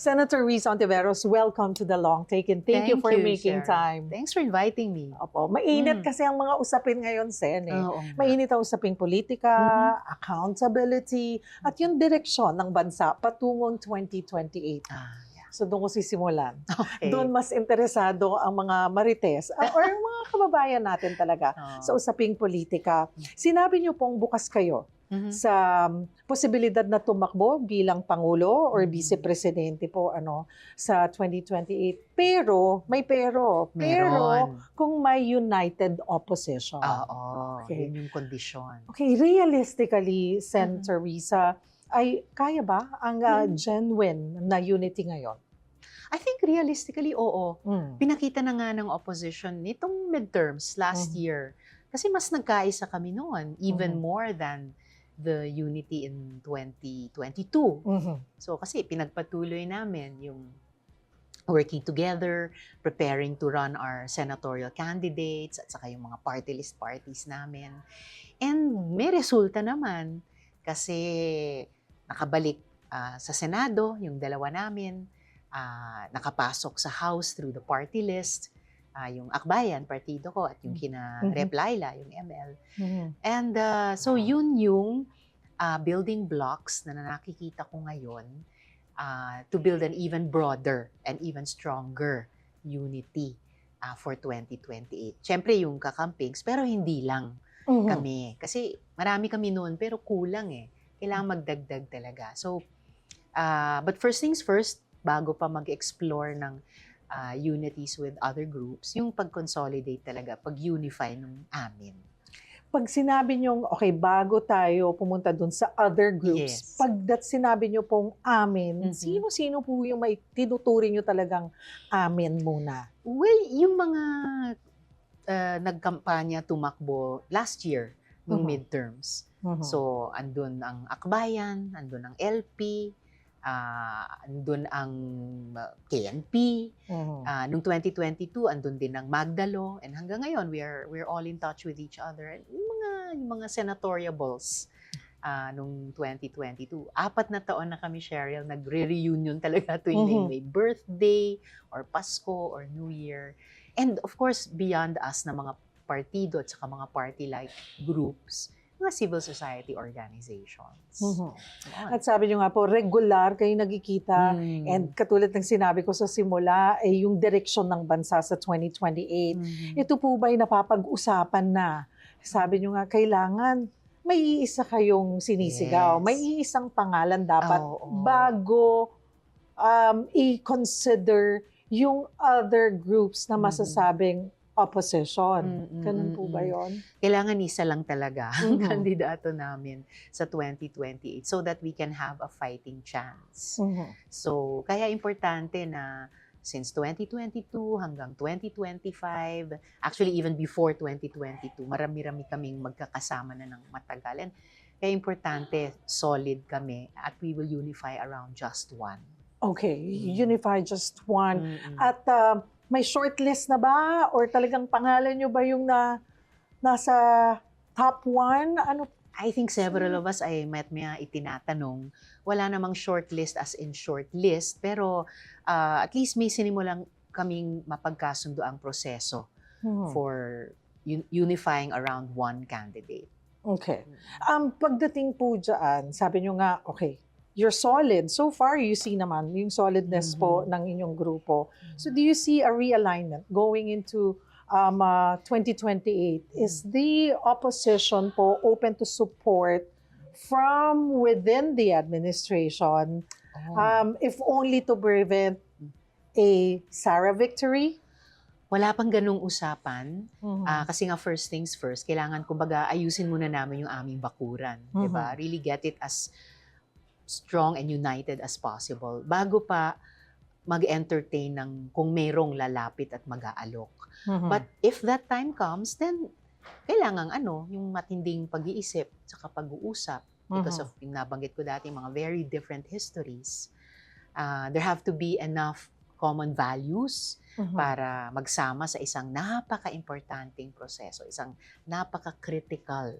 Senator Riza Ontiveros, welcome to The Long Take and thank you for making Sharon. time. Thanks for inviting me. Opo, mainit kasi ang mga usapin ngayon, Sen. Oo nga. Mainit ang usaping politika, accountability, at yung direksyon ng bansa patungong 2028. Yeah. So doon ko sisimulan. Okay. Doon mas interesado ang mga marites or mga kababayan natin talaga sa usaping politika. Sinabi niyo pong bukas kayo sa posibilidad na tumakbo bilang Pangulo or Vice Presidente po sa 2028. Pero, pero Meron. kung may united opposition. Oo, Okay. yun yung kondisyon. Okay, realistically, Senator Riza, ay kaya ba ang genuine na unity ngayon? I think realistically, oo. Pinakita na nga ng opposition nitong midterms last year. Kasi mas nagkaisa kami noon, even more than the unity in 2022. So kasi pinagpatuloy namin yung working together, preparing to run our senatorial candidates at saka yung mga party list parties namin. And may resulta naman kasi nakabalik sa Senado yung dalawa namin, nakapasok sa House through the party list, yung Akbayan, partido ko, at yung kina Rep. Laila, yung ML. And so yun yung building blocks na nakikita ko ngayon to build an even broader and even stronger unity for 2028. Siyempre yung kakampings, pero hindi lang kami. Kasi marami kami noon, pero kulang eh. Kailangan magdagdag talaga. So, but first things first, bago pa mag-explore ng unities with other groups, yung pag-consolidate talaga, pag-unify ng amin. Pag sinabi nyo, okay, bago tayo pumunta dun sa other groups, pag sinabi nyo pong amin, sino-sino po yung may tinuturing nyo talagang amin muna? Well, yung mga nagkampanya tumakbo last year, nung midterms. So, andun ang Akbayan, andun ang LP, andun ang KNP, noong 2022 andun din ang Magdalo, and hanggang ngayon we're all in touch with each other. And yung mga senatoriables noong 2022, 4 na taon na kami, Cheryl, nagre-reunion talaga tuwing may birthday or Pasko or New Year. And of course, beyond us na mga partido at saka mga party-like groups, mga civil society organizations. At sabi nyo nga po, regular kayo nagkikita and katulad ng sinabi ko sa simula, ay yung direksyon ng bansa sa 2028. Ito po ba'y napapag-usapan na? Sabi nyo nga, kailangan may iisa kayong sinisigaw, may iisang pangalan dapat bago i-consider yung other groups na masasabing opposition. Ganun po ba yun? Kailangan isa lang talaga ang kandidato namin sa 2028 so that we can have a fighting chance. So, kaya importante na since 2022 hanggang 2025, actually even before 2022, marami-rami kaming magkakasama na ng matagal. And kaya importante, solid kami at we will unify around just one. Okay, unify just one. At may shortlist na ba? Or talagang pangalan nyo ba yung nasa top 1? Ano? I think several of us ay may itinatanong. Wala namang shortlist as in shortlist, pero at least may sinimulang kaming mapagkasundo ang proseso for unifying around one candidate. Okay. Pagdating po dyan, sabi nyo nga, okay, you're solid. So far, you see naman yung solidness po ng inyong grupo. So do you see a realignment going into 2028? Is the opposition po open to support from within the administration, if only to prevent a Sara victory? Wala pang ganung usapan. Kasi nga first things first, kailangan kumbaga ayusin muna namin yung aming bakuran. Diba? Really get it as strong and united as possible bago pa mag-entertain ng kung mayroong lalapit at mag-aalok. But if that time comes, then kailangan yung matinding pag-iisip saka pag-uusap because of yung nabanggit ko dati mga very different histories. There have to be enough common values para magsama sa isang napaka-importanting proseso, isang napaka-critical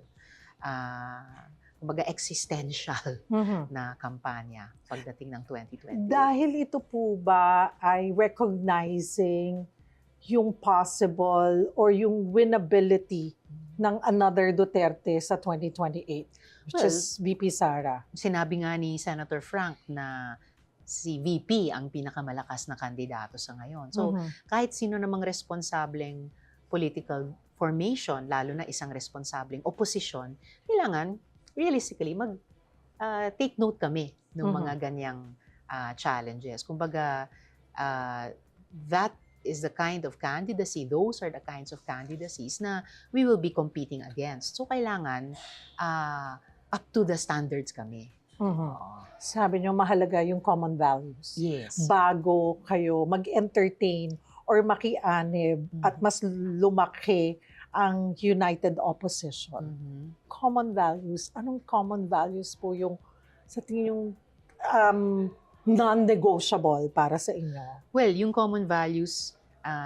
kumbaga existential Mhm. na kampanya pagdating ng 2020. Dahil ito po ba ay recognizing yung possible or yung winnability ng another Duterte sa 2028, which Well, is VP Sara? Sinabi nga ni Senator Frank na si VP ang pinakamalakas na kandidato sa ngayon. So, Mhm. kahit sino namang responsableng political formation, lalo na isang responsableng oposisyon, kailangan realistically take note kami ng Mhm. mga ganyang challenges. Kumbaga, that is the kind of candidacy, those are the kinds of candidacies na we will be competing against. So, kailangan up to the standards kami. Mhm. Oo. Sabi niyo mahalaga yung common values. Yes. Bago kayo mag-entertain or makianib at mas lumaki ang united opposition. Mhm. Common values. Anong common values po yung sa tingin yung non-negotiable para sa inyo? Well, yung common values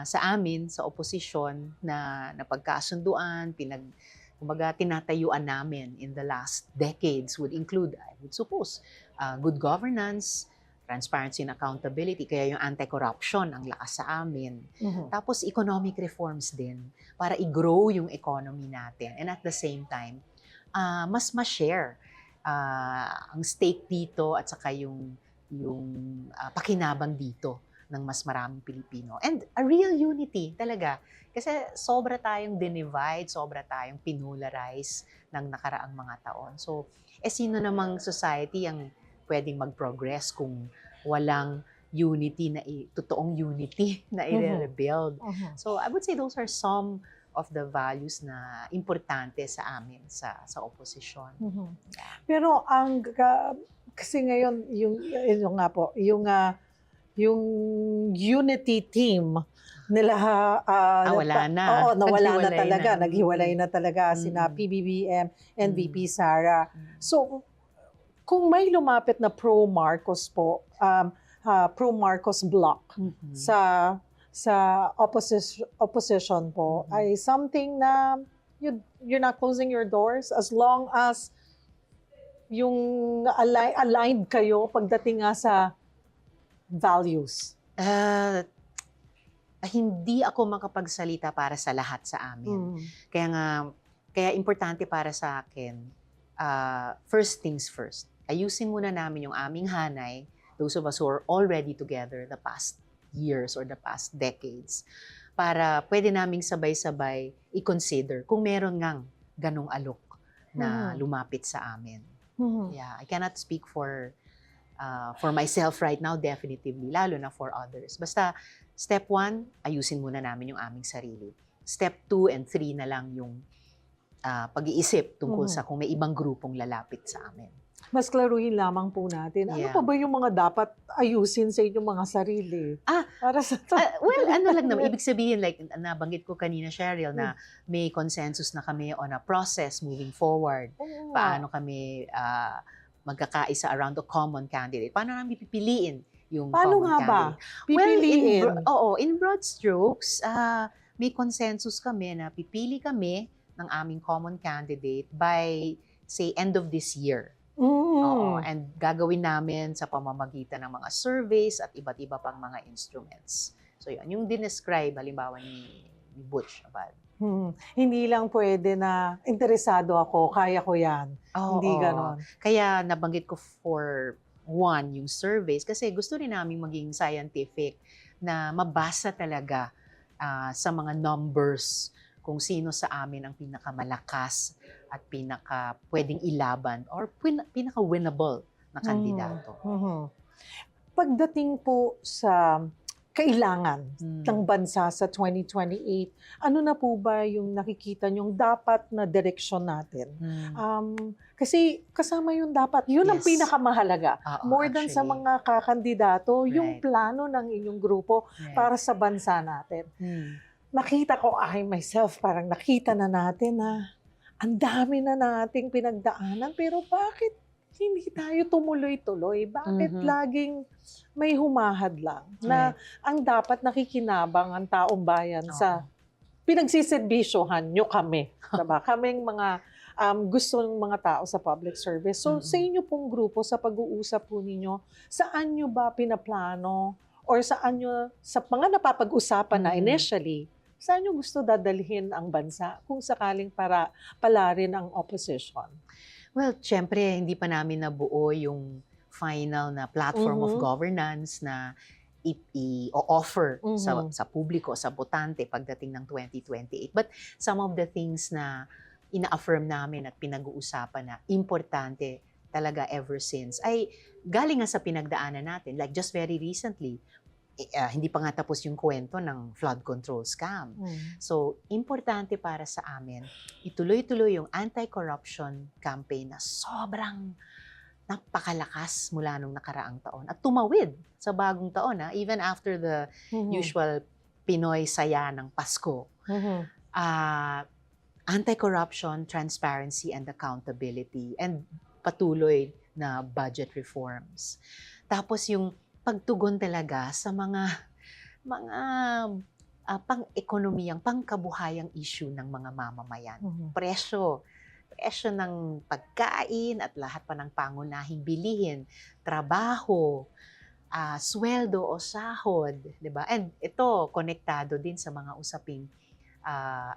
sa amin, sa oposisyon, na napagkasunduan, kumbaga tinatayuan namin in the last decades would include, I would suppose, good governance, transparency and accountability, kaya yung anti-corruption ang lakas sa amin. Mhm. Tapos economic reforms din para i-grow yung economy natin. And at the same time, mas ma-share ang stake dito at saka yung pakinabang dito ng mas maraming Pilipino. And a real unity talaga. Kasi sobra tayong dinivide, sobra tayong pinolarize ng nakaraang mga taon. So, sino namang society ang pwedeng mag-progress kung walang unity totoong unity na i-rebuild. Mhm. So, I would say those are some of the values na importante sa amin sa oposisyon. Mhm. Pero kasi ngayon yung nga po, yung unity team nila Wala na. Oo, nawala na Naghiwalay talaga, na. naghiwalay na talaga sina PBBM and VP Sara. So kung may lumapit na pro-Marcos po, pro-Marcos block Mhm. sa opposition po, ay something na you're not closing your doors as long as yung aligned kayo pagdating nga sa values. Hindi ako makapagsalita para sa lahat sa amin. Kaya importante para sa akin, first things first. Ayusin muna namin yung aming hanay, those of us who are already together the past years or the past decades, para pwede naming sabay-sabay i-consider kung meron ngang ganong alok na lumapit sa amin. Yeah, I cannot speak for myself right now, definitively, lalo na for others. Basta, step 1, ayusin muna namin yung aming sarili. Step 2 and 3 na lang yung pag-iisip tungkol sa kung may ibang grupong lalapit sa amin. Mas klaruhin lamang po natin. Ano pa ba yung mga dapat ayusin sa inyong mga sarili? Para sa well, ano lang naman, ibig sabihin, like nabanggit ko kanina, Cheryl, na may consensus na kami on a process moving forward. Paano kami magkakaisa around a common candidate? Paano namin pipiliin yung Paano common nga ba? candidate? Pipiliin? In broad strokes, may consensus kami na pipili kami ng aming common candidate by, say, end of this year. Oo, and gagawin namin sa pamamagitan ng mga surveys at iba't iba pang mga instruments. So yun, yung dinescribe, halimbawa ni Butch Abad. Hindi lang pwede na interesado ako, kaya ko yan. Hindi ganon. Kaya nabanggit ko for one, yung surveys, kasi gusto rin namin maging scientific na mabasa talaga sa mga numbers kung sino sa amin ang pinakamalakas at pwedeng ilaban or pinaka-winnable na kandidato. Pagdating po sa kailangan ng bansa sa 2028, ano na po ba yung nakikita nyong dapat na direksyon natin? Kasi kasama yung dapat, yun ang pinakamahalaga. More than sa mga kakandidato, yung plano ng inyong grupo para sa bansa natin. Nakita ko, myself, parang nakita na natin na ang dami na nating pinagdaanan, pero bakit hindi tayo tumuloy-tuloy? Bakit laging may humahad lang? Na ang dapat nakikinabang ang taong bayan sa pinagsiservisyohan nyo kami. Diba? Kaming mga gusto ng mga tao sa public service. So, sa inyo pong grupo, sa pag-uusap po ninyo, saan nyo ba pinaplano or saan nyo, sa mga napapag-usapan na initially, saan nyo gusto dadalhin ang bansa kung sakaling para palarin ang opposition? Well, syempre, hindi pa namin nabuo yung final na platform of governance na i-offer sa publiko, sa botante pagdating ng 2028. But some of the things na ina-affirm namin at pinag-uusapan na importante talaga ever since ay galing nga sa pinagdaanan natin. Like just very recently, hindi pa nga tapos yung kwento ng flood control scam. So, importante para sa amin, ituloy-tuloy yung anti-corruption campaign na sobrang napakalakas mula nung nakaraang taon. At tumawid sa bagong taon, even after the usual Pinoy saya ng Pasko. Anti-corruption, transparency, and accountability, and patuloy na budget reforms. Tapos yung pagtugon talaga sa mga pang-ekonomiyang, pangkabuhayang issue ng mga mamamayan. Presyo ng pagkain at lahat pa ng pangunahing bilihin, trabaho, sweldo o sahod, 'di ba? And ito konektado din sa mga usaping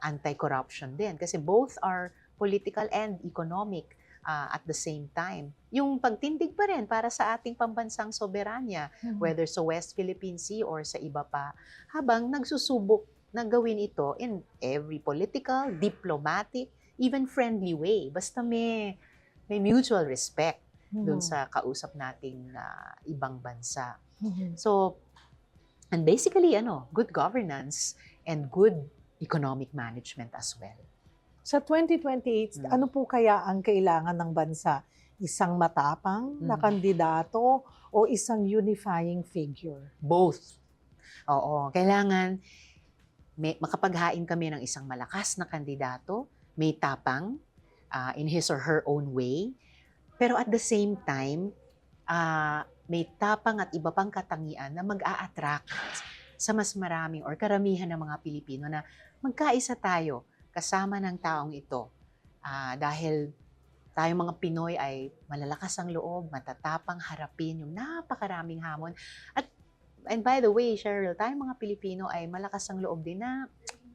anti-corruption din kasi both are political and economic at the same time. Yung pagtindig pa rin para sa ating pambansang soberanya, whether sa West Philippine Sea or sa iba pa, habang nagsusubok na gawin ito in every political, diplomatic, even friendly way. Basta may mutual respect dun sa kausap nating ibang bansa. So, and basically, good governance and good economic management as well. Sa 2028, ano po kaya ang kailangan ng bansa? Isang matapang na kandidato o isang unifying figure? Both. Oo, kailangan makapaghain kami ng isang malakas na kandidato, may tapang in his or her own way, pero at the same time, may tapang at iba pang katangian na mag-a-attract sa mas maraming or karamihan ng mga Pilipino na magkaisa tayo kasama ng taong ito. Dahil tayong mga Pinoy ay malalakas ang loob, matatapang harapin yung napakaraming hamon. And by the way, Cheryl, tayong mga Pilipino ay malakas ang loob din na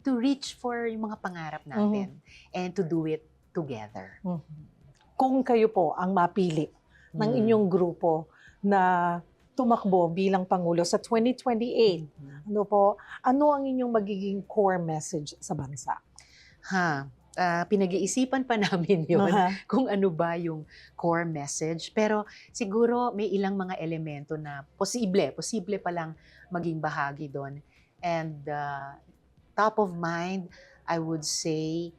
to reach for yung mga pangarap natin and to do it together. Kung kayo po ang mapili ng inyong grupo na tumakbo bilang Pangulo sa 2028, ano ang inyong magiging core message sa bansa? Pinag-iisipan pa namin yun kung ano ba yung core message. Pero siguro may ilang mga elemento na posible pa lang maging bahagi doon. And top of mind, I would say,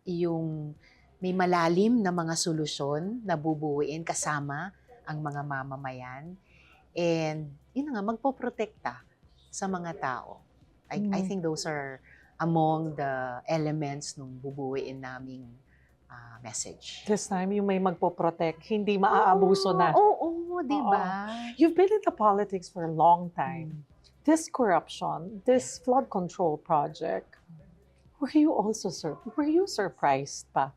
yung may malalim na mga solusyon na bubuuin kasama ang mga mamamayan. And yun nga, magpoprotekta sa mga tao. I think those are among the elements nung bubuuin naming message. This time, yung may magpoprotect, hindi maaabuso na. Oo, di ba? You've been in the politics for a long time. This corruption, this flood control project, were you surprised pa?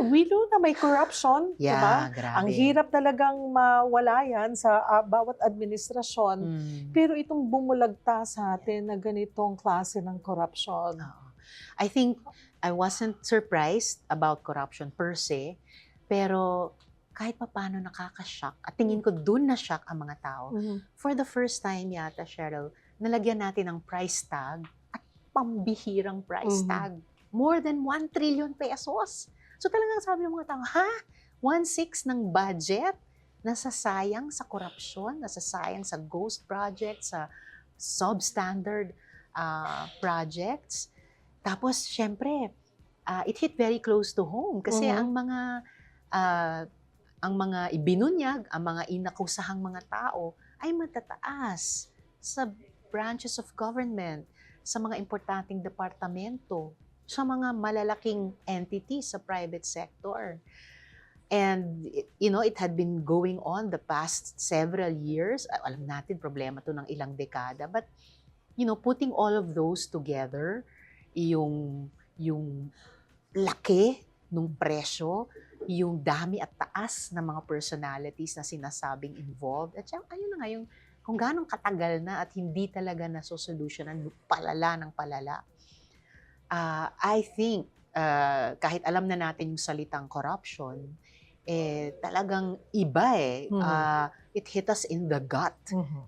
We know na may corruption, Yeah, diba? grabe. Ang hirap talagang mawala yan sa bawat administrasyon. Pero itong bumulagta sa atin na ganitong klase ng corruption. I think I wasn't surprised about corruption per se, pero kahit paano nakaka-shock. At tingin ko dun na-shock ang mga tao. For the first time yata, Cheryl, nalagyan natin ng price tag at pambihirang price tag. More than 1 trillion pesos. So talagang sabi ng mga tao, 1/6 ng budget nasasayang sa korupsyon, nasasayang sa ghost projects, sa substandard projects. Tapos, syempre, it hit very close to home kasi ang mga ibinunyag, ang mga inakusahang mga tao ay matataas sa branches of government, sa mga importanteng departamento, sa mga malalaking entities sa private sector. And, it had been going on the past several years. Alam natin, problema to ng ilang dekada. But, putting all of those together, yung laki nung presyo, yung dami at taas ng mga personalities na sinasabing involved. At siyang, ayun na nga, yung kung gano'ng katagal na at hindi talaga nasosolusyonan, palala ng palala. I think, kahit alam na natin yung salitang corruption, talagang iba eh. It hit us in the gut.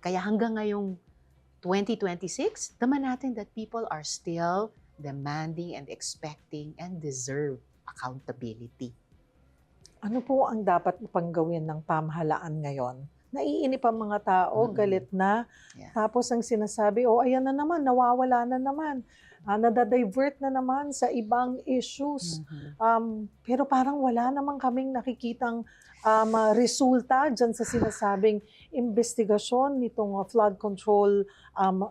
Kaya hanggang ngayong 2026, daman natin that people are still demanding and expecting and deserve accountability. Ano po ang dapat pang gawin ng pamahalaan ngayon? Naiinip ang mga tao, galit na. Yeah. Tapos ang sinasabi, ayan na naman, nawawala na naman. Nadadivert na naman sa ibang issues. Pero parang wala naman kaming nakikitang resulta dyan sa sinasabing investigasyon nitong flood control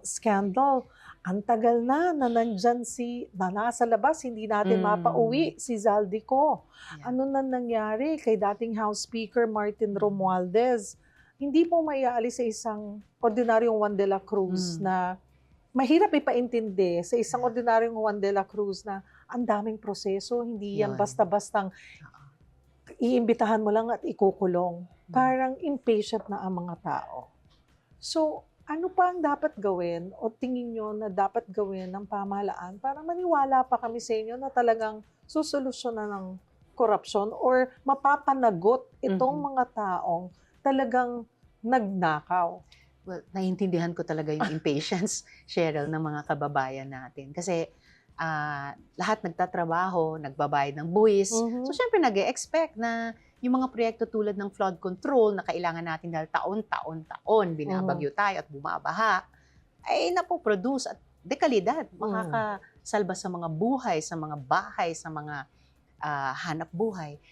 scandal. Ang tagal na nandyan na nasa labas, hindi natin mapauwi si Zaldico. Yeah. Ano na nangyari kay dating House Speaker Martin Romualdez? Hindi po maiaalis sa isang ordinaryong Juan de la Cruz na mahirap ipaintindi sa isang ordinaryong Juan de la Cruz na ang daming proseso, hindi yan Yun. basta-bastang iimbitahan mo lang at ikukulong. Parang impatient na ang mga tao. So, ano pa ang dapat gawin o tingin nyo na dapat gawin ng pamahalaan para maniwala pa kami sa inyo na talagang susolusyonan ng korupsyon or mapapanagot itong mga taong talagang nagnakaw? Well, naiintindihan ko talaga yung impatience, Cheryl, ng mga kababayan natin. Kasi lahat nagtatrabaho, nagbabayad ng buwis. So, syempre, nag-e-expect na yung mga proyekto tulad ng flood control na kailangan natin dahil taon, binabagyo tayo at bumabaha, ay napoproduce at dekalidad. Makakasalba sa mga buhay, sa mga bahay, sa mga hanap buhay.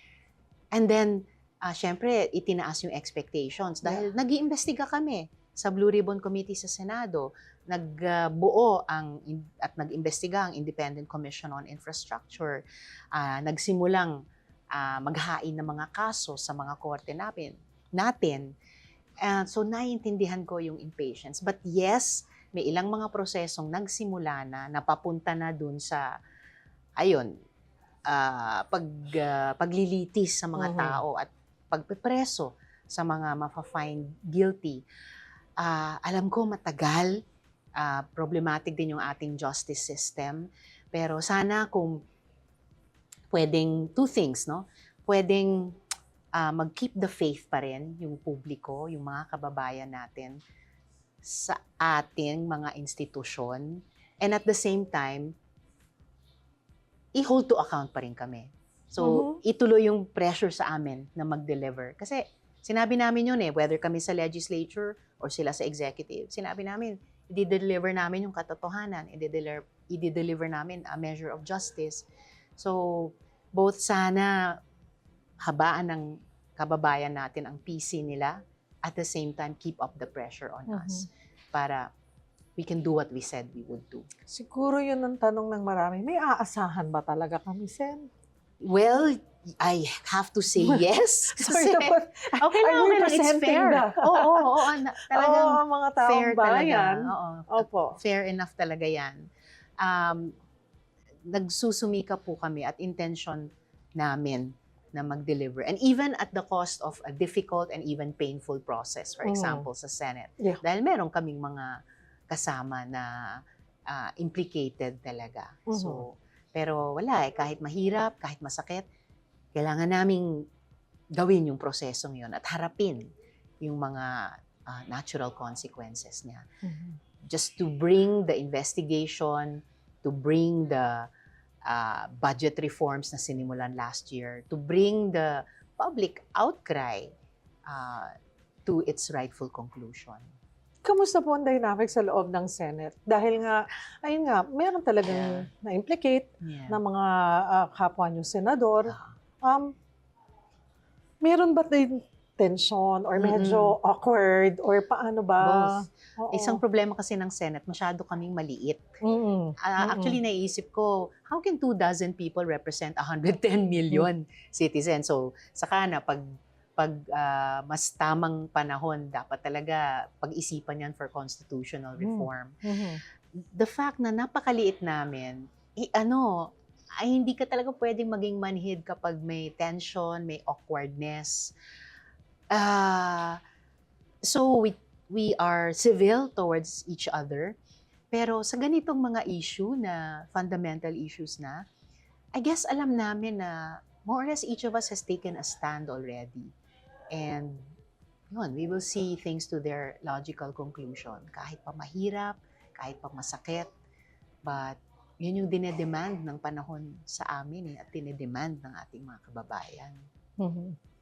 And then, syempre, itinaas yung expectations dahil nag-iimbestiga kami sa Blue Ribbon Committee sa Senado. Nagbuo at nag-imbestiga ang Independent Commission on Infrastructure. Nagsimulang maghain ng mga kaso sa mga korte natin. So, naiintindihan ko yung impatience. But yes, may ilang mga prosesong nagsimula na, napapunta na dun sa, paglilitis sa mga tao at pagpepreso sa mga mafa-find guilty. Alam ko matagal, problematic din yung ating justice system, pero sana kung pwedeng two things, no? Pwedeng mag-keep the faith pa rin yung publiko, yung mga kababayan natin sa ating mga institusyon, and at the same time, i-hold to account pa rin kami. So, ituloy yung pressure sa amin na mag-deliver. Kasi sinabi namin yun whether kami sa legislature or sila sa executive, sinabi namin, i-deliver namin yung katotohanan, i-deliver namin a measure of justice. So, both sana habaan ng kababayan natin ang PC nila, at the same time, keep up the pressure on us para we can do what we said we would do. Siguro yun ang tanong ng marami. May aasahan ba talaga kami, Sen? Well, I have to say yes. Sorry naman. Okay lang, it's fair. Oo, talagang ang mga taong fair bayan. talaga. Opo. Fair enough talaga yan. Nagsusumika po kami at intention namin na mag-deliver. And even at the cost of a difficult and even painful process, for example, sa Senate. Yeah. Dahil meron kaming mga kasama na implicated talaga. So, pero wala kahit mahirap, kahit masakit, kailangan naming gawin yung prosesong yun at harapin yung mga natural consequences niya. Just to bring the investigation, to bring the budget reforms na sinimulan last year, to bring the public outcry to its rightful conclusion. Kamusta po ang dynamic sa loob ng Senate? Dahil nga, ayun nga, meron talagang na-implicate ng mga kapwa nyo senador. Meron ba din tension or medyo awkward or paano ba? Both. Isang problema kasi ng Senate, masyado kaming maliit. Actually, naisip ko, how can 24 people represent 110 million citizens? So, saka na, pag mas tamang panahon, dapat talaga pag-isipan yan for constitutional reform. The fact na napakaliit namin, ay hindi ka talaga pwedeng maging manhid kapag may tension, may awkwardness. Ah, so we are civil towards each other. Pero sa ganitong mga issue na fundamental issues na, I guess alam namin na more or less each of us has taken a stand already. And yun, we will see things to their logical conclusion. Kahit pa mahirap, kahit pa masakit, but yun yung dinedemand ng panahon sa amin at dinedemand ng ating mga kababayan.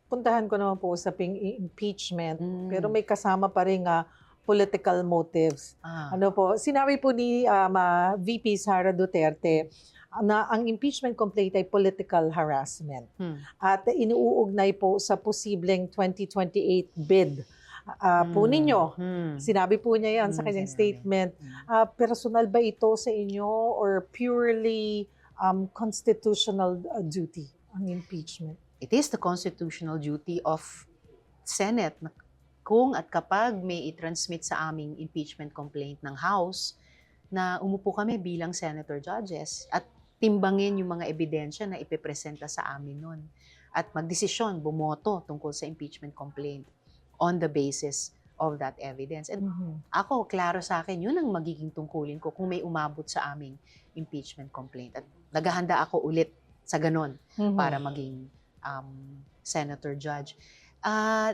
Puntahan ko naman po sa impeachment, pero Mm. may kasama pa rin political motives. Ano po, sinabi po ni VP Sara Duterte na ang impeachment complaint ay political harassment. At inuugnay po sa posibleng 2028 bid po ninyo. Sinabi po niya yan sa kanyang statement. Personal ba ito sa inyo or purely constitutional duty ang impeachment? It is the constitutional duty of Senate na kung at kapag may i-transmit sa aming impeachment complaint ng House na umupo kami bilang senator judges at timbangin yung mga ebidensya na ipepresenta sa amin nun at magdesisyon, bumoto tungkol sa impeachment complaint on the basis of that evidence. And ako, klaro sa akin, yun ang magiging tungkulin ko kung may umabot sa aming impeachment complaint. At naghahanda ako ulit sa ganon para maging senator judge.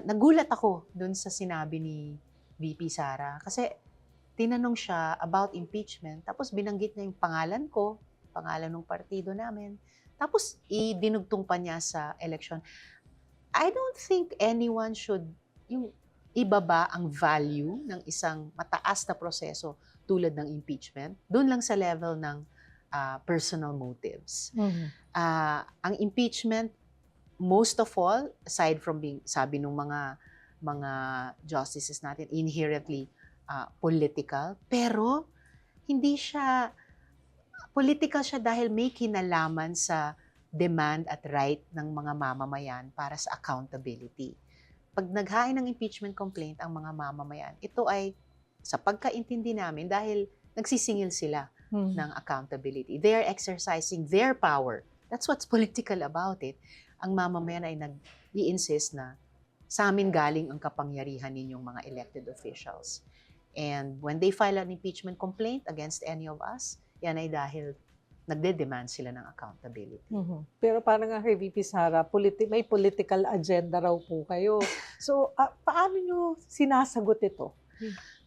Nagulat ako dun sa sinabi ni VP Sara kasi tinanong siya about impeachment tapos binanggit niya yung pangalan ko, pangalan ng partido namin. Tapos idinugtong pa niya sa election. I don't think anyone should yung ibaba ang value ng isang mataas na proseso tulad ng impeachment doon lang sa level ng personal motives. Ang impeachment, most of all, aside from being, sabi ng mga justices natin, inherently political, pero hindi siya, political siya dahil may kinalaman sa demand at right ng mga mamamayan para sa accountability. Pag naghain ng impeachment complaint ang mga mamamayan, ito ay sa pagkaintindi namin dahil nagsisingil sila ng accountability. They are exercising their power. That's what's political about it. Ang mamamayan ay nag-i-insist na sa amin galing ang kapangyarihan ninyong mga elected officials. And when they file an impeachment complaint against any of us, yan ay dahil nagde-demand sila ng accountability. Pero parang nga kay VP Sara, may political agenda raw po kayo. So, paano nyo sinasagot ito?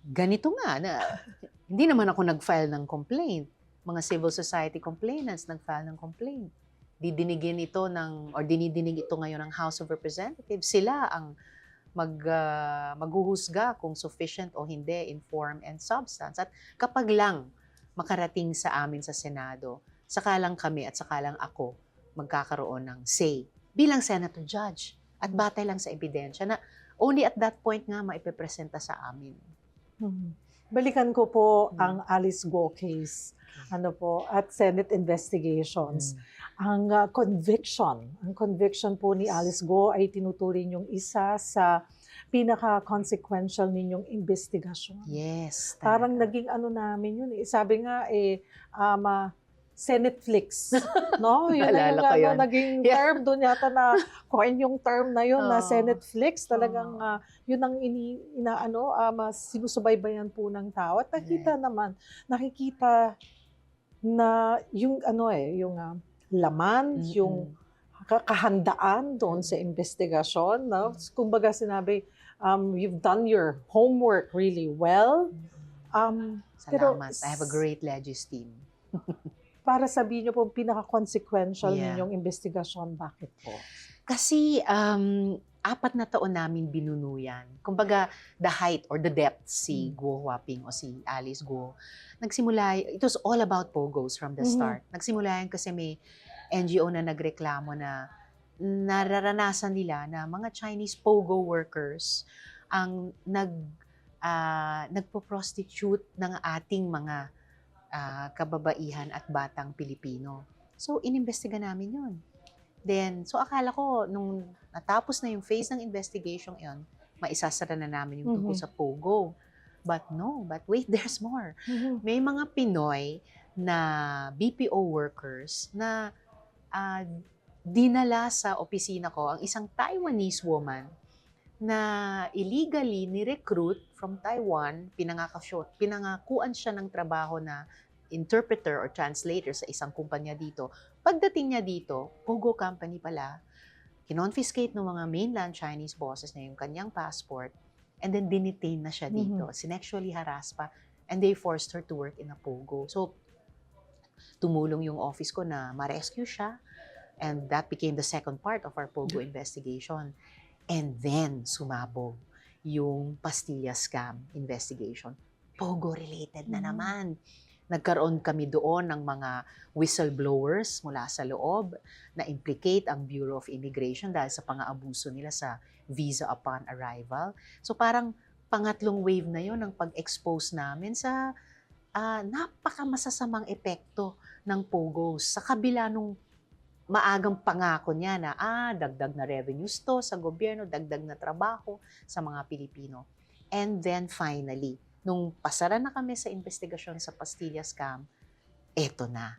Ganito nga, hindi naman ako nag-file ng complaint. Mga civil society complainants nag-file ng complaint. Dinidinig ito ngayon ng House of Representatives. Sila ang maghuhusga kung sufficient o hindi in form and substance. At kapag lang makarating sa amin sa Senado, saka lang kami at saka lang ako magkakaroon ng say bilang senator judge at batay lang sa ebidensya na only at that point nga maipepresenta sa amin. Balikan ko po ang Alice Guo case at Senate investigations. Ang conviction po ni Alice Guo ay tinuturing yung isa sa pinaka-consequential ninyong investigasyon. Yes. Parang naging namin yun. Sabi nga Senetflix, no? Yun Naalala ko yun. Naging term doon yata na coin yung term na yun na Senetflix. Talagang yun ang sinusubaybayan po ng tao. At nakikita na yung yung laman, yung kahandaan doon sa investigasyon, no? Kumbaga sinabi, you've done your homework really well. Salamat. I have a great legis team. Para sabihin niyo po, pinaka-consequential ninyong investigasyon, bakit po? Kasi 4 na taon namin binunuyan. Kumbaga, the height or the depth si Guo Huaping o si Alice Guo. It was all about POGOs from the start. Nagsimula yan kasi may NGO na nagreklamo na nararanasan nila na mga Chinese POGO workers ang nagpo-prostitute ng ating mga kababaihan at batang Pilipino. So, inimbestiga namin yun. So akala ko, nung natapos na yung phase ng investigation yun, maisasara na namin yung tungkol sa POGO. But wait, there's more. May mga Pinoy na BPO workers na ah, dinala sa opisina ko ang isang Taiwanese woman na illegally ni-recruit from Taiwan, pinangakuan siya ng trabaho na interpreter or translator sa isang kumpanya dito. Pagdating niya dito, Pogo company pala, kinonfiscate ng mga mainland Chinese bosses niya yung kanyang passport, and then dinitain na siya dito. Sinexually harassed pa, and they forced her to work in a Pogo. So, tumulong yung office ko na ma-rescue siya, and that became the second part of our Pogo investigation. And then, sumabog yung Pastilla scam investigation. Pogo-related na naman. Nagkaroon kami doon ng mga whistleblowers mula sa loob na implicate ang Bureau of Immigration dahil sa pang-aabuso nila sa visa upon arrival. So parang pangatlong wave na yon ng pag-expose namin sa napakamasasamang epekto ng Pogos. Sa kabila nung maagang pangako niya na dagdag na revenues to sa gobyerno, dagdag na trabaho sa mga Pilipino. And then finally, nung pasara na kami sa investigasyon sa Pastilla scam, eto na.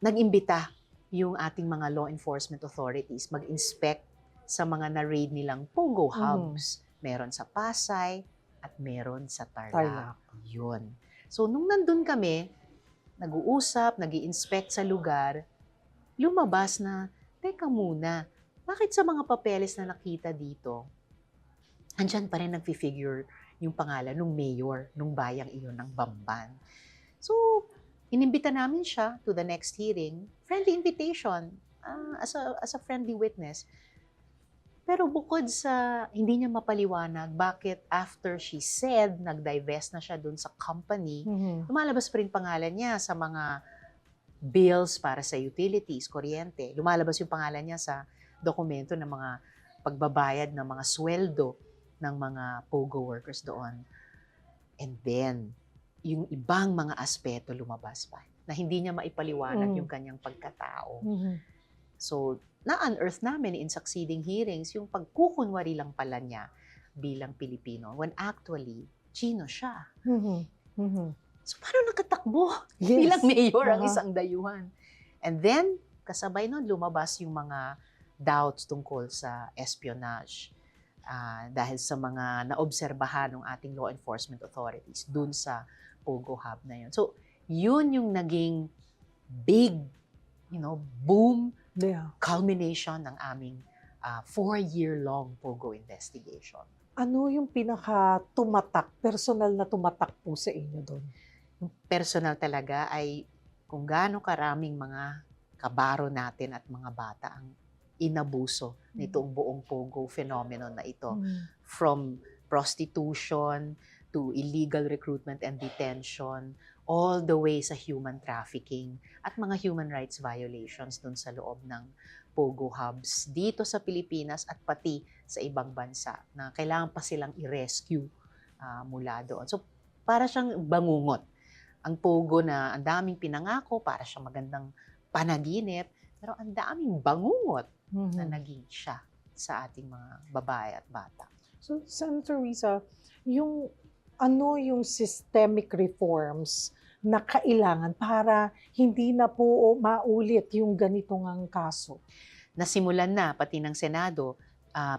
Nag-imbita yung ating mga law enforcement authorities mag-inspect sa mga na-raid nilang Pogo hubs. Meron sa Pasay at meron sa Tarlac. Yun. So nung nandun kami, nag-uusap, nag-i-inspect sa lugar, lumabas na, teka muna, bakit sa mga papeles na nakita dito, andyan pa rin nag-figure yung pangalan ng mayor nung bayang iyon ng Bamban. So, inimbita namin siya to the next hearing, friendly invitation, as a friendly witness. Pero bukod sa hindi niya mapaliwanag bakit after she said, nag-divest na siya dun sa company, lumalabas pa rin pangalan niya sa mga bills para sa utilities, kuryente. Lumalabas yung pangalan niya sa dokumento ng mga pagbabayad ng mga sweldo ng mga Pogo workers doon. And then, yung ibang mga aspeto lumabas pa na hindi niya maipaliwanag yung kanyang pagkatao. So, na-unearth namin in succeeding hearings yung pagkukunwari lang pala niya bilang Pilipino when actually, Chino siya. So, paano nakatakbo bilang mayor ang isang dayuhan? And then, kasabay nun, lumabas yung mga doubts tungkol sa espionage dahil sa mga naobserbahan ng ating law enforcement authorities dun sa Pogo Hub na yun. So, yun yung naging big, boom, culmination ng aming 4-year-long Pogo investigation. Ano yung pinaka-tumatak, personal na tumatak po sa inyo doon? Yung personal talaga ay kung gaano karaming mga kabaro natin at mga bata ang inabuso nitong buong Pogo phenomenon na ito. From prostitution to illegal recruitment and detention, all the way sa human trafficking at mga human rights violations dun sa loob ng Pogo hubs dito sa Pilipinas at pati sa ibang bansa na kailangan pa silang i-rescue mula doon. So, para siyang bangungot. Ang Pogo na ang daming pinangako, para siyang magandang panaginip, pero ang daming bangungot na naging siya sa ating mga babae at bata. So, Senator Risa, yung systemic reforms na kailangan para hindi na po maulit yung ganitong ang kaso? Nasimulan na, pati ng Senado,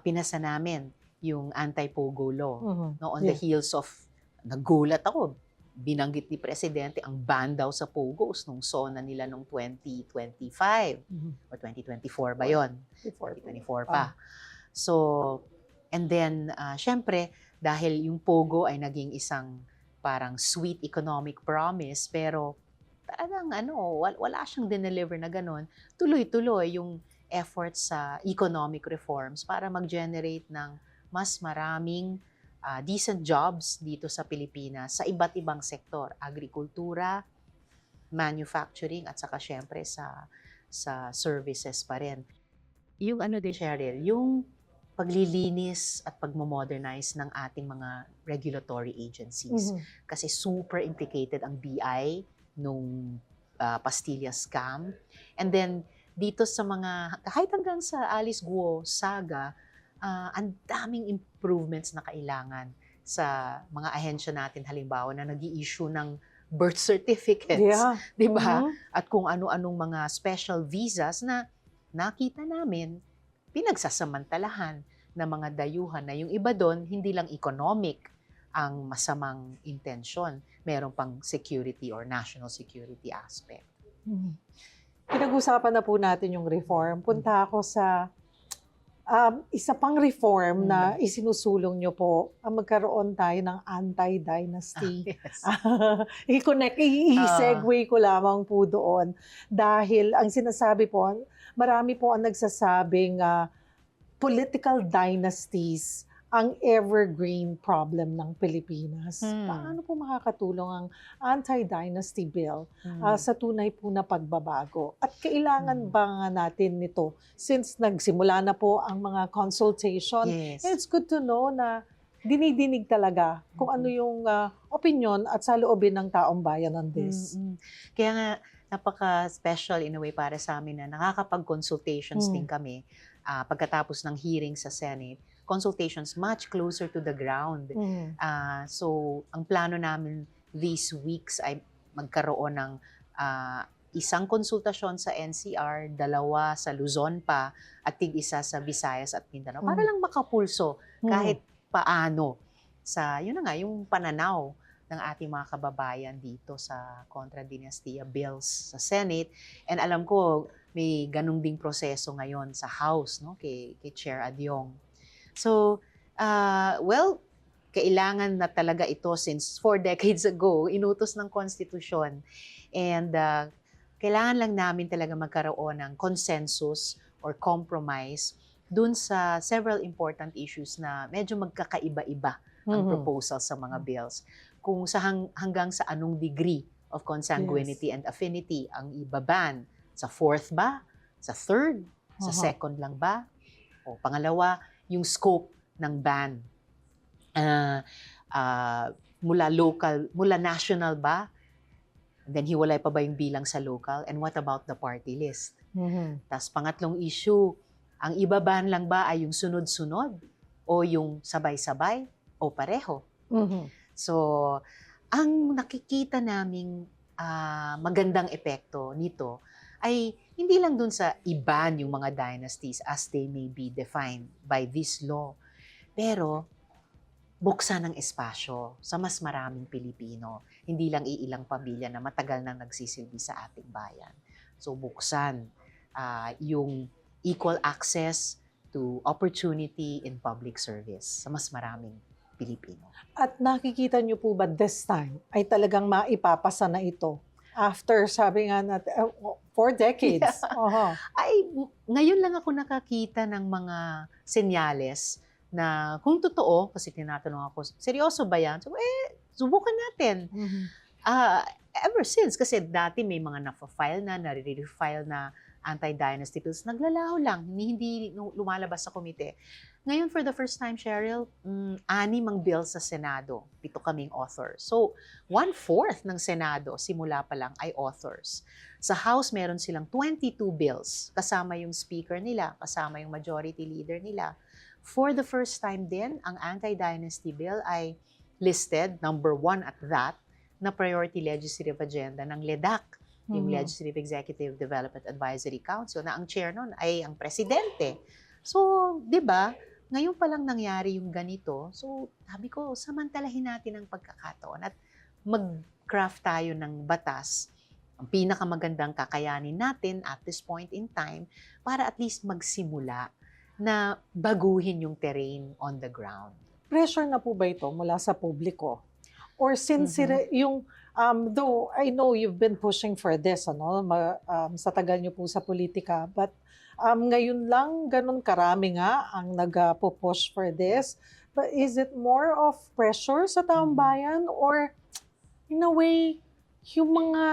pinasa namin yung anti-Pogo law. No, on the heels of, nagulat ako, binanggit ni Presidente ang ban daw sa Pogos nung SONA nila nung 2025 o 2024 ba yon? 2024 pa. So, and then, syempre, dahil yung Pogo ay naging isang parang sweet economic promise, pero talagang wala siyang dineliver na ganun, tuloy-tuloy yung efforts sa economic reforms para mag-generate ng mas maraming decent jobs dito sa Pilipinas sa iba't ibang sektor, agrikultura, manufacturing, at saka syempre sa services pa rin. Yung Cheryl, yung paglilinis at pagmodernize ng ating mga regulatory agencies. Kasi super implicated ang BI nung Pastilla scam. And then, dito sa mga, kahit hanggang sa Alice Guo saga, ang daming improvements na kailangan sa mga ahensya natin, halimbawa na nag-i-issue ng birth certificates, Yeah. 'di ba? Mhm. At kung ano-anong mga special visas na nakita namin pinagsasamantalahan ng mga dayuhan na yung iba doon hindi lang economic ang masamang intensyon, meron pang security or national security aspect. Mhm. Pinag-usapan na po natin yung reform. Punta ako sa isa pang reform na isinusulong nyo po, ang magkaroon tayo ng anti-dynasty. Yes. I-segue ko lamang po doon. Dahil ang sinasabi po, marami po ang nagsasabing political dynasties ang evergreen problem ng Pilipinas. Paano po makakatulong ang anti-dynasty bill sa tunay po na pagbabago? At kailangan ba nga natin nito since nagsimula na po ang mga consultation? Yes. It's good to know na dinidinig talaga kung ano yung opinion at saloobin ng taong bayan on this. Kaya nga, napaka-special in a way para sa amin na nakakapag-consultations din kami pagkatapos ng hearing sa Senate. Consultations much closer to the ground. So, ang plano namin these weeks ay magkaroon ng isang konsultasyon sa NCR, 2 sa Luzon pa, at tig-isa sa Visayas at Mindanao. Para lang makapulso kahit paano sa, yun na nga, yung pananaw ng ating mga kababayan dito sa Contra Dinastia Bills sa Senate. And alam ko, may ganung ding proseso ngayon sa House, no, kay Chair Adyong. So, well, kailangan na talaga ito since 4 decades ago, inutos ng konstitusyon. And kailangan lang namin talaga magkaroon ng consensus or compromise dun sa several important issues na medyo magkakaiba-iba ang proposal sa mga bills. Kung sa hanggang sa anong degree of consanguinity and affinity ang ibaban. Sa 4th ba? Sa 3rd? Sa 2nd lang ba? O pangalawa, yung scope ng ban. Mula national ba? Then hiwalay pa ba yung bilang sa local? And what about the party list? Tas pangatlong issue, ang ibaban lang ba ay yung sunod-sunod? O yung sabay-sabay? O pareho? So, ang nakikita naming magandang epekto nito ay hindi lang dun sa iban yung mga dynasties as they may be defined by this law, pero buksan ng espasyo sa mas maraming Pilipino, hindi lang iilang pamilya na matagal nang nagsisilbi sa ating bayan. So buksan yung equal access to opportunity in public service sa mas maraming Pilipino. At nakikita niyo po ba this time ay talagang maipapasa na ito? After, sabi nga natin, 4 decades. Yeah. Ay, ngayon lang ako nakakita ng mga senyales na kung totoo, kasi tinatanong ako, seryoso ba yan? So, subukan natin. Ever since, kasi dati may mga na-file na, nare-refile na anti-dynasty bills, naglalaho lang, hindi lumalabas sa komite. Ngayon, for the first time, Cheryl, 6 ang bill sa Senado. 7 kaming authors. So, 1/4 ng Senado, simula pa lang, ay authors. Sa House, meron silang 22 bills, kasama yung speaker nila, kasama yung majority leader nila. For the first time din, ang anti-dynasty bill ay listed, number 1 at that, na priority legislative agenda ng LEDAC, yung Legislative Executive Development Advisory Council, na ang chair nun ay ang presidente. So, di ba, ngayon pa lang nangyari yung ganito. So, sabi ko, samantalahin natin ang pagkakataon at mag-craft tayo ng batas, ang pinakamagandang kakayanin natin at this point in time, para at least magsimula na baguhin yung terrain on the ground. Pressure na po ba ito mula sa publiko? Or sincere, yung, though I know you've been pushing for this, sa tagal niyo po sa politika, but ngayon lang, ganun karami nga ang nag-push for this. But is it more of pressure sa taong bayan? Or in a way, yung mga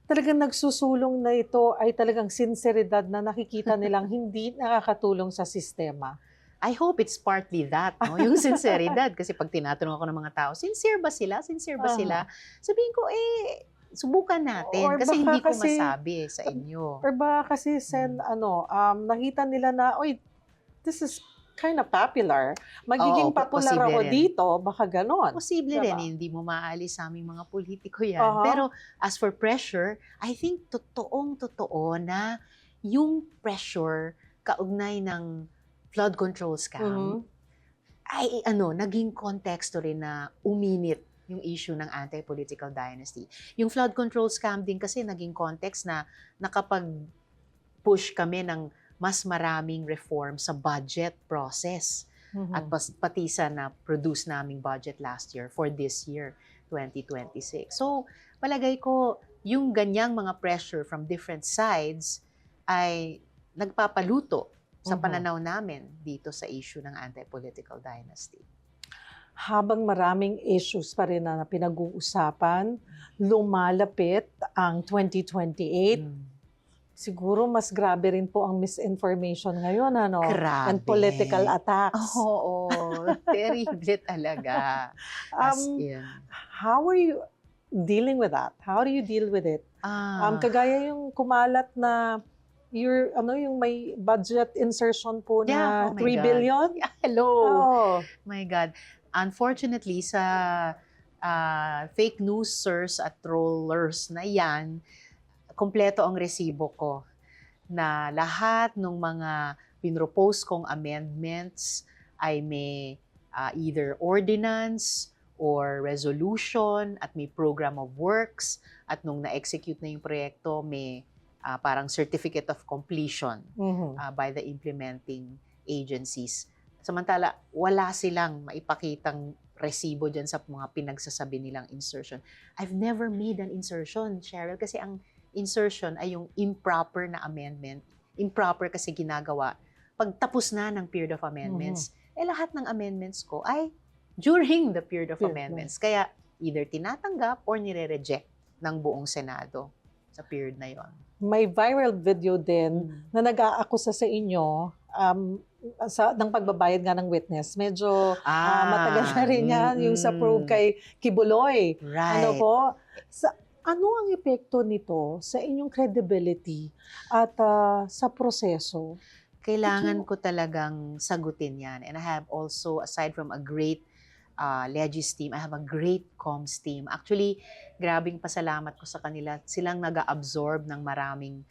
talagang nagsusulong na ito ay talagang sinseridad na nakikita nilang hindi nakakatulong sa sistema? I hope it's partly that, no? Yung sinceridad. Kasi pag tinatanong ako ng mga tao, sincere ba sila? Sincere ba sila? Sabihin ko, subukan natin. Or Kasi baka hindi ko kasi- masabi sa inyo. Or ba kasi, nakita nila na, oy, this is kind of popular. Magiging popular posible ako rin. dito, baka ganon. Posible Diba? rin, hindi mo maalis sa aming mga politiko yan. Aha. Pero as for pressure, I think totoong-totoo na yung pressure kaugnay ng flood control scam ay naging konteksto rin na uminit yung issue ng anti-political dynasty. Yung flood control scam din kasi naging context na nakapag-push kami ng mas maraming reform sa budget process at pati sa na-produce naming budget last year for this year, 2026. So, palagay ko, yung ganyang mga pressure from different sides ay nagpapaluto sa pananaw namin dito sa issue ng anti-political dynasty. Habang maraming issues pa rin na pinag-uusapan, lumalapit ang 2028. Siguro mas grabe rin po ang misinformation ngayon, ano? Grabe. And political attacks. Oo, terrible talaga. As in. How are you dealing with that? How do you deal with it? Kagaya yung kumalat na yung may budget insertion po na 3 billion? Hello. Oh. My God. Unfortunately, sa fake newsers at trollers na yan, kompleto ang resibo ko na lahat ng mga pinropose kong amendments ay may either ordinance or resolution at may program of works at nung na-execute na yung proyekto may parang certificate of completion by the implementing agencies. Samantala, wala silang maipakitang resibo dyan sa mga pinagsasabi nilang insertion. I've never made an insertion, Cheryl, kasi ang insertion ay yung improper na amendment. Improper kasi ginagawa pag tapos na ng period of amendments. Lahat ng amendments ko ay during the period of amendments. Kaya either tinatanggap or nire-reject ng buong Senado sa period na yon. May viral video din na nag-aakusa sa inyo ng pagbabayad nga ng witness. Medyo matagal na rin yan, yung sa probe kay Kibuloy. Right. Ano po? Ano ang epekto nito sa inyong credibility at sa proseso? Kailangan ko talagang sagutin yan. And I have also, aside from a great Legis team, I have a great comms team. Actually, grabing pasalamat ko sa kanila. Silang nag-absorb ng maraming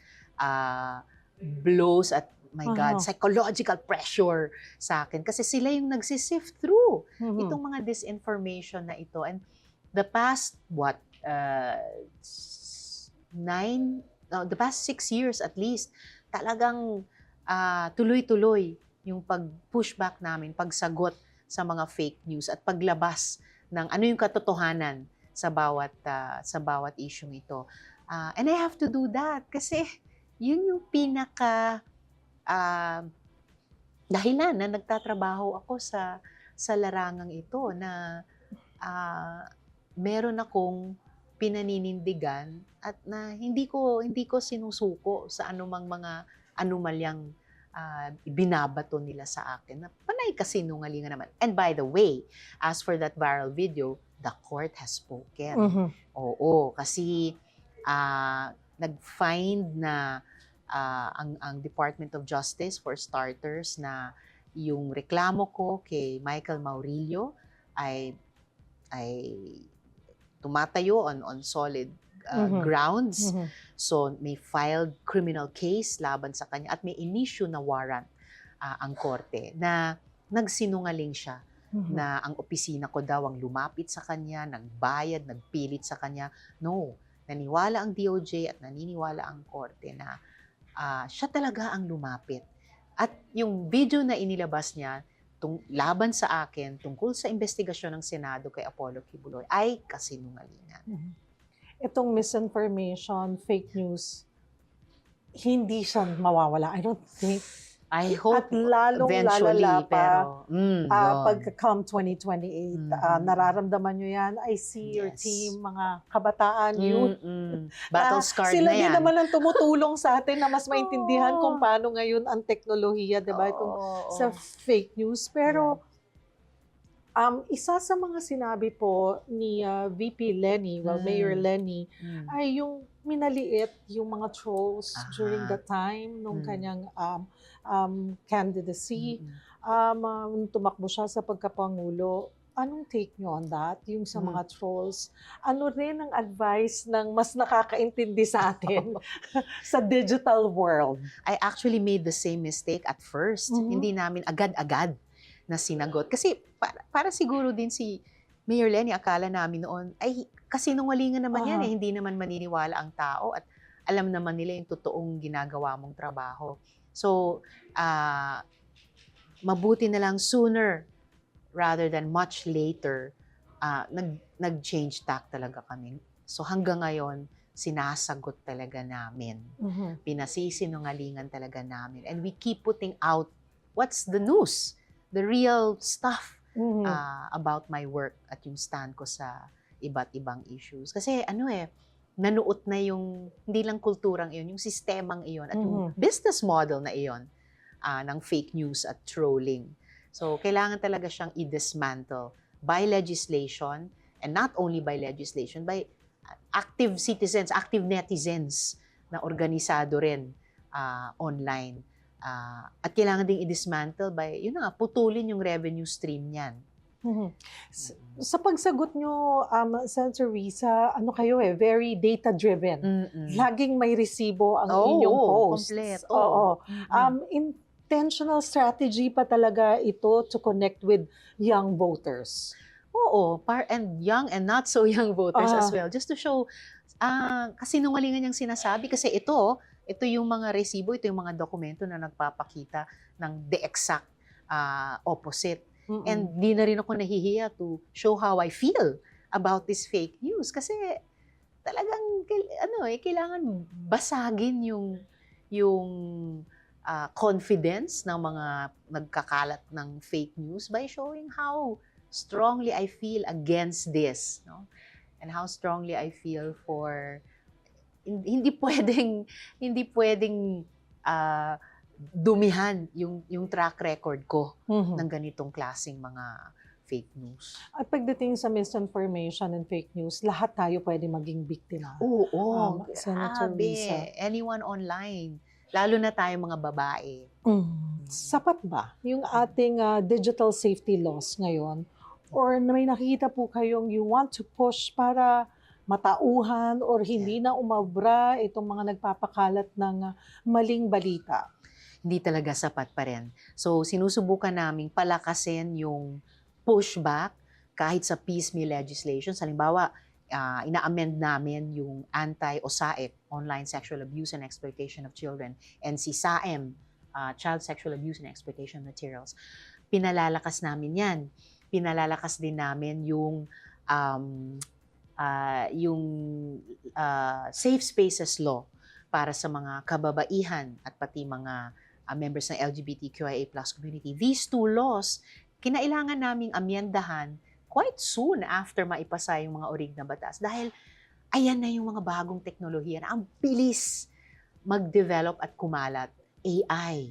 blows at God, psychological pressure sa akin. Kasi sila yung nagsisift through itong mga disinformation na ito. And the past, the past 6 years at least, talagang tuloy-tuloy yung pag-pushback namin, pagsagot sa mga fake news at paglabas ng ano yung katotohanan sa bawat issue ito. And I have to do that kasi yun yung pinaka dahilan na nagtatrabaho ako sa larangang ito na meron akong pinaninindigan at na hindi ko sinusuko sa anumang mga anumalyang binabato nila sa akin na panay kasinungalingan naman. And by the way, as for that viral video, the court has spoken. Oo, kasi nag-find na ang Department of Justice, for starters, na yung reklamo ko kay Michael Maurilio ay tumatayo on solid grounds. So may filed criminal case laban sa kanya at may inissue na warrant ang korte na nagsinungaling siya na ang opisina ko daw ang lumapit sa kanya, nagbayad, nagpilit sa kanya. No, naniwala ang DOJ at naniniwala ang korte na siya talaga ang lumapit. At yung video na inilabas niya laban sa akin tungkol sa investigasyon ng Senado kay Apollo Kibuloy ay kasinungalingan. Itong misinformation, fake news, hindi siya mawawala. I don't think. I hope at lalong eventually, lalala pa pero pagka-come 2028, nararamdaman nyo yan. I see your team, mga kabataan, youth. Battle scarred sila na yan. din naman ang tumutulong sa atin na mas maintindihan kung paano ngayon ang teknolohiya, diba? Sa fake news. Pero isa sa mga sinabi po ni VP Lenny, Mayor Lenny, ay yung minaliit yung mga trolls during the time nung kanyang candidacy. nung tumakbo siya sa pagkapangulo, anong take nyo on that? Yung sa mga trolls, ano rin ang advice ng mas nakakaintindi sa atin sa digital world? I actually made the same mistake at first. Mhm. Hindi namin agad-agad na sinagot. Kasi para siguro din si Mayor Lenny, akala namin noon, ay kasinungalingan naman yan Aha. hindi naman maniniwala ang tao at alam naman nila yung totoong ginagawa mong trabaho. So, mabuti na lang sooner rather than much later, nag-change tack talaga kami. So hanggang ngayon, sinasagot talaga namin. Mhm. Pinasisinungalingan talaga namin. And we keep putting out what's the news, the real stuff Mhm. about my work at yung stand ko sa iba't ibang issues. Kasi nanuot na yung, hindi lang kulturang iyon, yung sistemang iyon at yung business model na iyon ng fake news at trolling. So, kailangan talaga siyang i-dismantle by legislation, and not only by legislation, by active citizens, active netizens na organisado rin online. At kailangan ding i-dismantle by, putulin yung revenue stream niyan. Mhm. Sa pagsagot nyo, Senator Risa, kayo very data-driven. Laging may resibo ang inyong posts. Kompleto. Oo. Intentional strategy pa talaga ito to connect with young voters. Oo, and young and not so young voters as well. Just to show, kasinungalingan yung sinasabi. Kasi ito yung mga resibo, ito yung mga dokumento na nagpapakita ng the exact opposite. And di na rin ako nahihiya to show how I feel about this fake news. Kasi talagang, kailangan basagin yung confidence ng mga nagkakalat ng fake news by showing how strongly I feel against this, no? And how strongly I feel for hindi pwedeng dumihan yung track record ko ng ganitong klaseng mga fake news. At pagdating sa misinformation and fake news, lahat tayo pwede maging biktima. Oo, Senator Risa. Anyone online, lalo na tayo mga babae. Sapat ba yung ating digital safety laws ngayon? Or may nakikita po kayong you want to push para matauhan or hindi na umabra itong mga nagpapakalat ng maling balita? Hindi talaga sapat pa rin. So, sinusubukan naming palakasin yung pushback kahit sa piecemeal legislation. Halimbawa, ina-amend namin yung anti-OSAEC, Online Sexual Abuse and Exploitation of Children, and si SAEM, Child Sexual Abuse and Exploitation Materials. Pinalalakas namin yan. Pinalalakas din namin yung Safe Spaces Law para sa mga kababaihan at pati mga members ng LGBTQIA+ community. These two laws, kinailangan naming amyendahan quite soon after maipasa yung mga orig na batas. Dahil ayan na yung mga bagong teknolohiya na ang bilis mag-develop at kumalat. AI,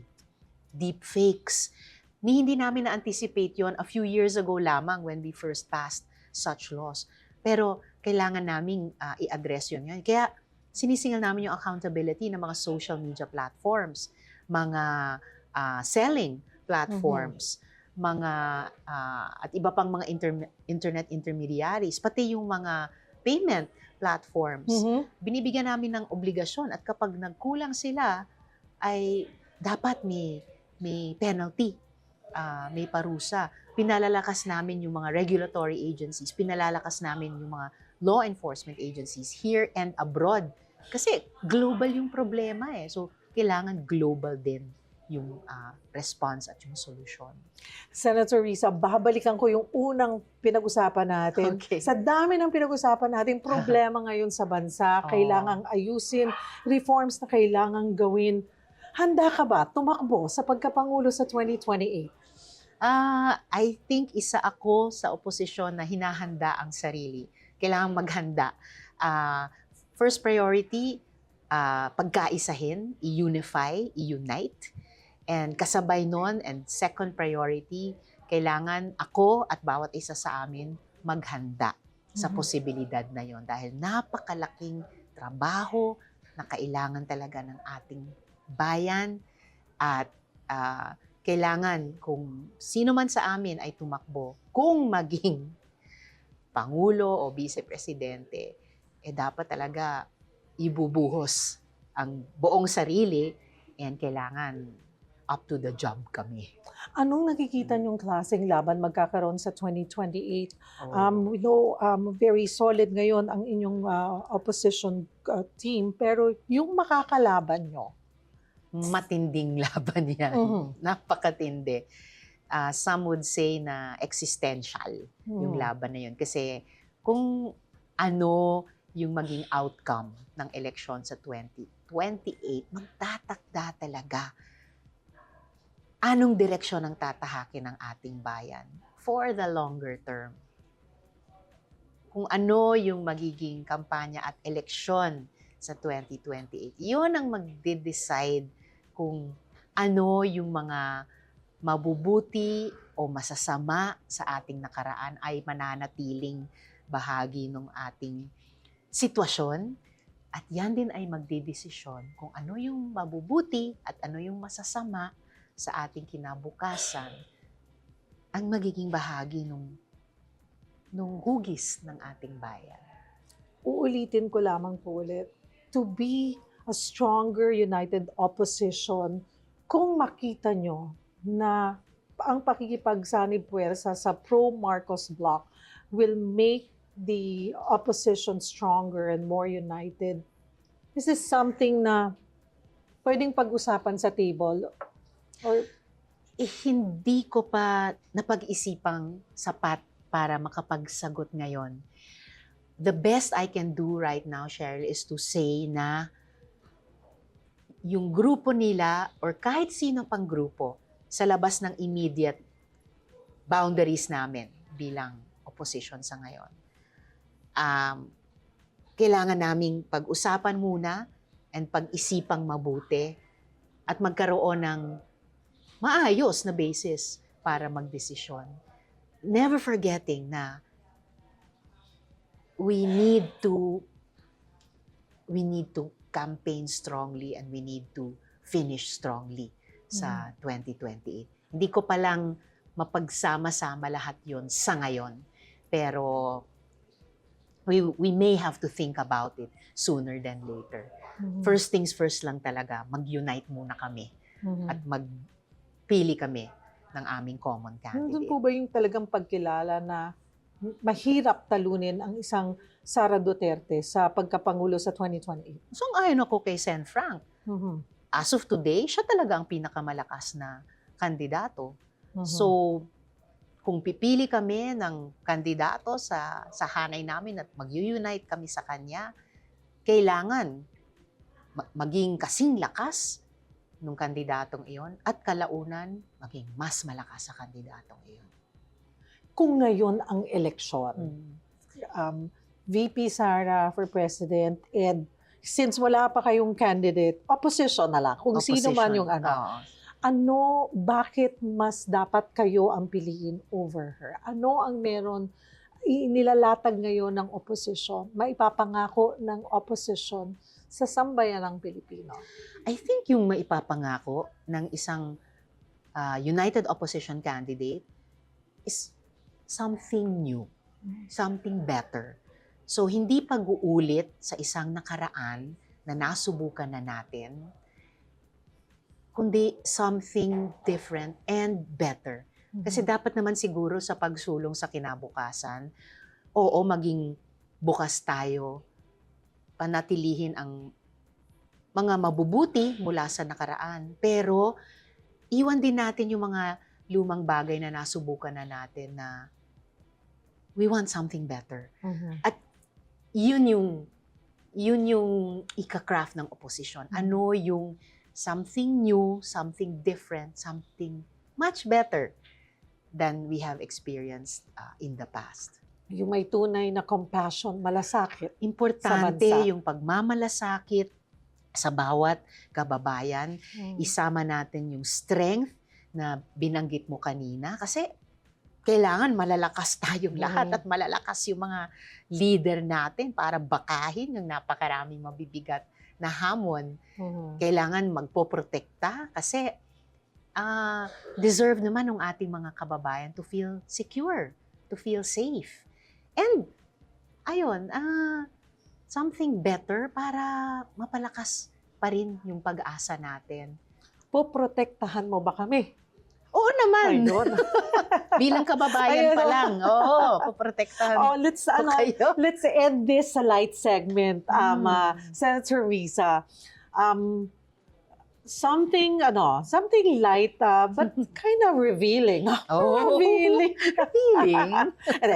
deepfakes. Hindi namin na-anticipate yon a few years ago lamang when we first passed such laws. Pero kailangan naming i-address yun. Kaya sinisingil namin yung accountability ng mga social media platforms, mga selling platforms, mga at iba pang mga internet intermediaries, pati yung mga payment platforms. Binibigyan namin ng obligasyon at kapag nagkulang sila ay dapat may penalty, may parusa. Pinalalakas namin yung mga regulatory agencies, pinalalakas namin yung mga law enforcement agencies here and abroad. Kasi global yung problema So, kailangan global din yung response at yung solusyon. Senator Risa, babalikan ko yung unang pinag-usapan natin. Okay. Sa dami ng pinag-usapan natin, problema ngayon sa bansa, kailangang ayusin, reforms na kailangang gawin. Handa ka ba tumakbo sa pagkapangulo sa 2028? I think isa ako sa oposisyon na hinahanda ang sarili. Kailangan maghanda. First priority, pagkaisahin, i-unify, i-unite. And kasabay nun, and second priority, kailangan ako at bawat isa sa amin maghanda sa posibilidad na yon. Dahil napakalaking trabaho na kailangan talaga ng ating bayan at kailangan kung sino man sa amin ay tumakbo, kung maging Pangulo o Vice Presidente, dapat talaga ibubuhos ang buong sarili and kailangan up to the job kami. Anong nakikita niyong klaseng laban magkakaroon sa 2028? Oh. We know very solid ngayon ang inyong opposition team, pero yung makakalaban nyo? Matinding laban yan. Mhm. Napakatindi. Some would say na existential yung laban na yun. Kasi kung ano yung maging outcome ng eleksyon sa 2028, magtatakda talaga anong direksyon ang tatahakin ng ating bayan for the longer term. Kung ano yung magiging kampanya at eleksyon sa 2028, yun ang magde-decide kung ano yung mga mabubuti o masasama sa ating nakaraan ay mananatiling bahagi ng ating sitwasyon. At yan din ay magdedesisyon kung ano yung mabubuti at ano yung masasama sa ating kinabukasan ang magiging bahagi nung hugis ng ating bayan. Uulitin ko lamang po ulit, to be a stronger united opposition, kung makita nyo na ang pakikipagsanib puwersa sa pro-Marcos bloc will make the opposition stronger and more united, this is something na pwedeng pag-usapan sa table? Or Hindi ko pa napag-isipang sapat para makapagsagot ngayon. The best I can do right now, Cheryl, is to say na yung grupo nila or kahit sino pang grupo sa labas ng immediate boundaries namin bilang opposition sa ngayon, kailangan naming pag-usapan muna and pag-isipang mabuti at magkaroon ng maayos na basis para magdesisyon. Never forgetting na we need to campaign strongly and we need to finish strongly sa 2028. Hindi ko palang mapagsama-sama lahat yon sa ngayon. Pero we may have to think about it sooner than later. First things first lang talaga, mag-unite muna kami at magpili kami ng aming common nandun candidate. po ba yung talagang pagkilala na mahirap talunin ang isang Sara Duterte sa pagkapangulo sa 2028? So, ayon ako kay Sen. Frank. As of today, siya talaga ang pinakamalakas na kandidato. So, kung pipili kami ng kandidato sa hanay namin at mag-unite kami sa kanya, kailangan maging kasing lakas ng kandidatong iyon at kalaunan maging mas malakas sa kandidatong iyon. Kung ngayon ang eleksyon, VP Sara for President, and since wala pa kayong candidate, opposition na lang, kung sino man yung bakit mas dapat kayo ang piliin over her? Ano ang meron nilalatag ngayon ng opposition, maipapangako ng opposition sa sambayan ng Pilipino? I think yung maipapangako ng isang united opposition candidate is something new, something better. So, hindi pag-uulit sa isang nakaraan na nasubukan na natin, kundi something different and better. Kasi dapat naman siguro sa pagsulong sa kinabukasan, oo, maging bukas tayo, panatilihin ang mga mabubuti mula sa nakaraan. Pero, iwan din natin yung mga lumang bagay na nasubukan na natin na we want something better. At yun yung ika-craft ng opposition. Ano yung something new, something different, something much better than we have experienced in the past. Yung may tunay na compassion, malasakit. Importante yung pagmamalasakit sa bawat kababayan. Isama natin yung strength na binanggit mo kanina kasi kailangan malalakas tayong lahat at malalakas yung mga leader natin para bakahin yung napakaraming mabibigat na hamon. Kailangan magpoprotekta kasi deserve naman ng ating mga kababayan to feel secure, to feel safe. And, ayun, something better para mapalakas pa rin yung pag-asa natin. Poprotektahan mo ba kami? Oo naman. Ayun. Bilang kababayan Ayun, pa oh. lang. Oo, poprotektahan Oh, let's kayo. let's end this sa light segment. Senator Risa. Something light but kind of revealing. Oh, Revealing. feeling.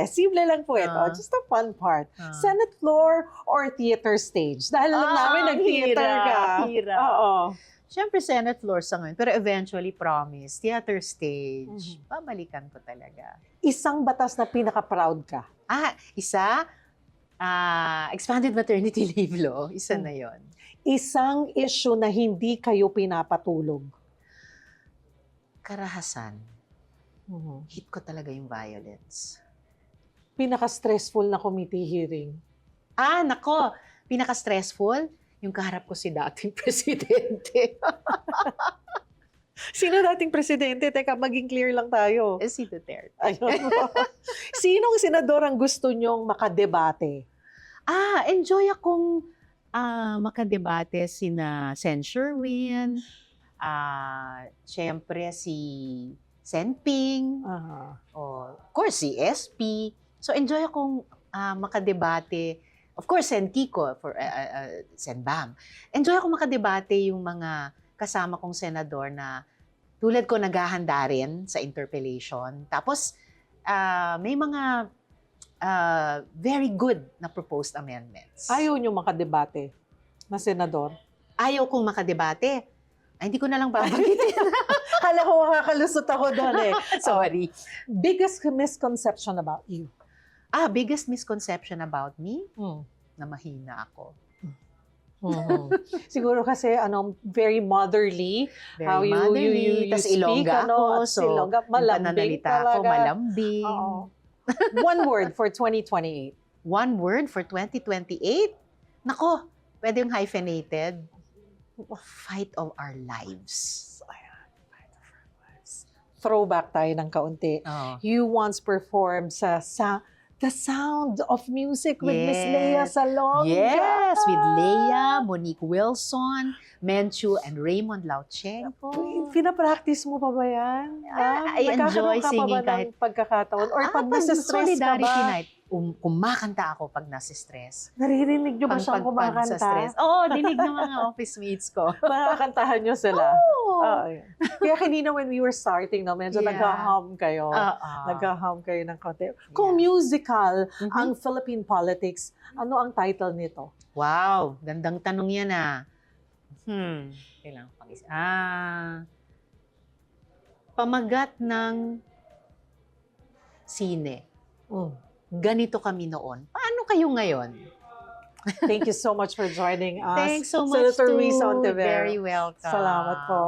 Simple lang po ito. Just a fun part. Senate floor or theater stage? Dahil alam namin nag-theater ka. Hirap. Oo. Siyempre, Senate floor sa ngayon. Pero eventually, promise, theater stage. Babalikan ko talaga. Isang batas na pinaka-proud ka. Isa, expanded maternity leave law. Isa na yon. Isang issue na hindi kayo pinapatulog. Karahasan. Hit ko talaga yung violence. Pinaka-stressful na committee hearing. Nako. Pinaka-stressful, yung kaharap ko si dating presidente. Sino dating presidente? Teka, maging clear lang tayo. Si Duterte. Ayun. Sinong senador ang gusto nyong makadebate? Enjoy akong makadebate sina Sen Sherwin, syempre si Sen Ping, of course si SP. So enjoy akong makadebate. Of course, Sen Kiko, for Sen Bam. Enjoy akong makadebate yung mga kasama kong senador na tulad ko naghahanda rin sa interpellation. Tapos, may mga very good na proposed amendments. Ayaw nyo makadebate na senador? Ayaw kong makadebate. Hindi ko na lang babanggitin. Kala ko makakalusot ako doon eh. Sorry. Biggest misconception about you? Biggest misconception about me? Na mahina ako. Siguro kasi very motherly. Very how motherly. you Tas speak, Ilongga ako. So, Ilongga, yung malambing pananalita talaga. ako, malambing. Oo. One word for 2028. One word for 2028? Nako, pwede yung hyphenated. Fight of our lives. Throwback tayo ng kaunti. You once performed sa The Sound of Music with Miss Lea Salonga. Yes, with Lea, Monique Wilson, Menchu, and Raymond Lauchenko. Pinapractice mo pa ba yan? I enjoy singing kahit pagkakataon? Or pag nasa-stress ka Solidarity ba? Night, kumakanta ako pag nasa-stress. Naririnig nyo ba siyang kumakanta? Oo, dinig ng mga office mates ko. Makakantahan nyo sila? Oo. Kaya kanina when we were starting, medyo nag-hum kayo. Nag-hum kayo ng konti. Kung musical ang Philippine politics, ano ang title nito? Wow, gandang tanong yan Kailangan pamagat ng sine. Ganito kami noon. Paano kayo ngayon? Thank you so much for joining us. Thanks so much Senator too. Risa Ontiveros. Very welcome. Salamat po.